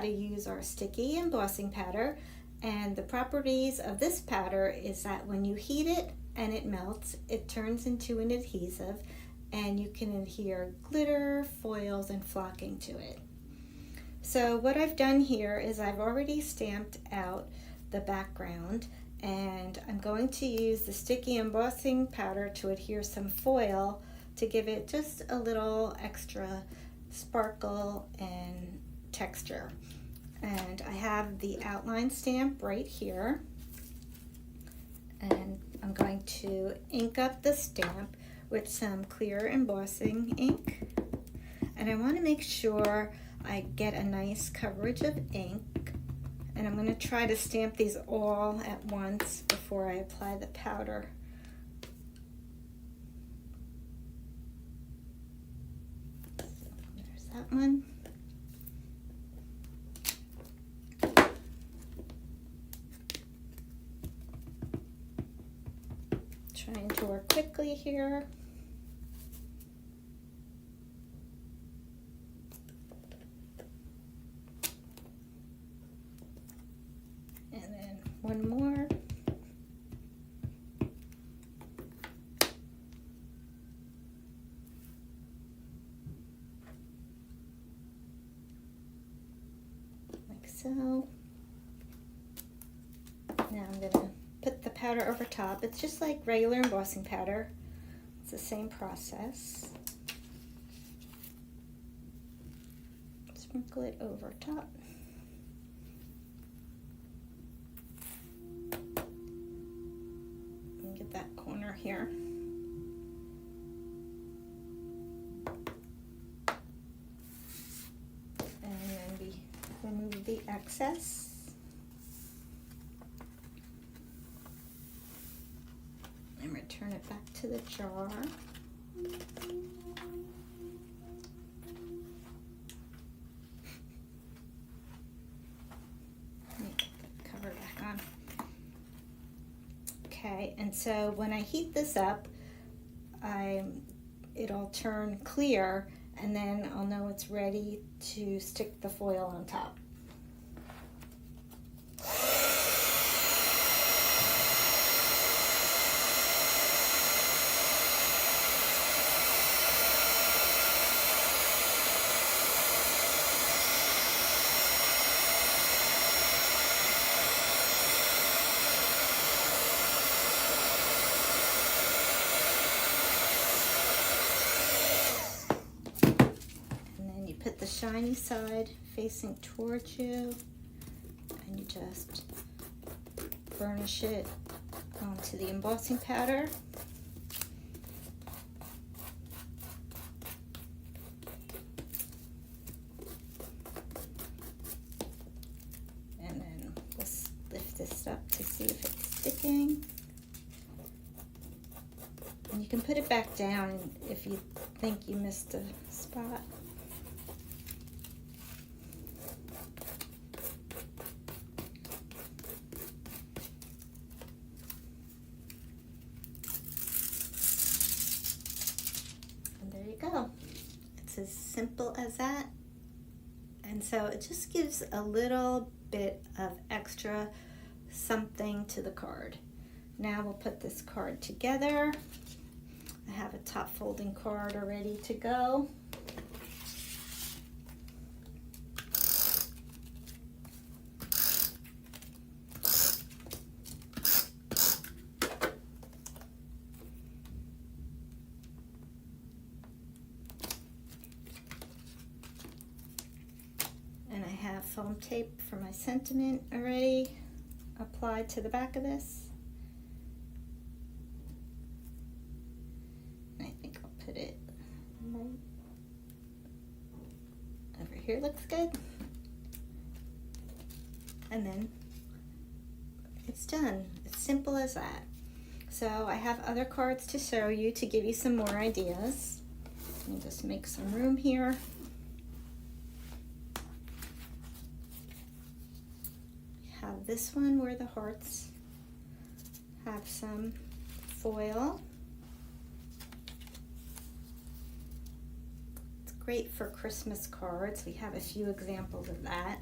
to use our sticky embossing powder, and the properties of this powder is that when you heat it and it melts, it turns into an adhesive, and you can adhere glitter, foils, and flocking to it. So what I've done here is I've already stamped out the background, and I'm going to use the sticky embossing powder to adhere some foil to give it just a little extra sparkle and texture. And I have the outline stamp right here, and I'm going to ink up the stamp with some clear embossing ink, and I want to make sure I get a nice coverage of ink, and I'm going to try to stamp these all at once before I apply the powder. So there's that one. Trying to work quickly here. And then one more. Like so. Now I'm going to put the powder over top. It's just like regular embossing powder. It's the same process. Sprinkle it over top. And get that corner here. And then we remove the excess. And return it back to the jar. Cover back on. Okay, and so when I heat this up, it'll turn clear, and then I'll know it's ready to stick the foil on top. Put the shiny side facing towards you, and you just burnish it onto the embossing powder. And then we'll lift this up to see if it's sticking. And you can put it back down if you think you missed a spot. Go. It's as simple as that. And so it just gives a little bit of extra something to the card. Now we'll put this card together. I have a top folding card ready to go. And I have foam tape for my sentiment already applied to the back of this. And I think I'll put it right over here. Looks good. And then it's done. It's simple as that. So I have other cards to show you to give you some more ideas. Let me just make some room here. Have this one where the hearts have some foil. It's great for Christmas cards. We have a few examples of that.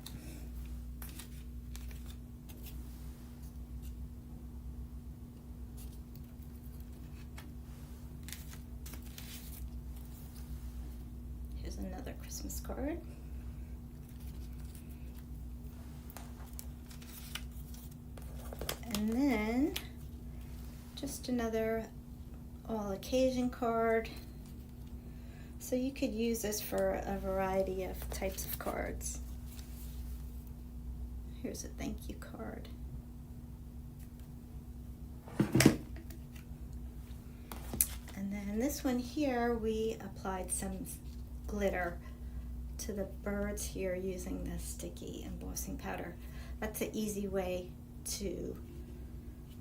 Here's another Christmas card. And then just another all occasion card. So you could use this for a variety of types of cards. Here's a thank you card. And then this one here, we applied some glitter to the birds here using the sticky embossing powder. That's an easy way to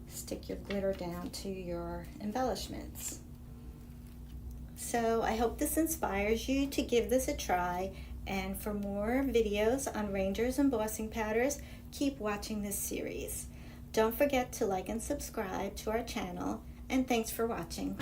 stick your glitter down to your embellishments. So I hope this inspires you to give this a try, and for more videos on Ranger's embossing powders, keep watching this series. Don't forget to like and subscribe to our channel, and thanks for watching.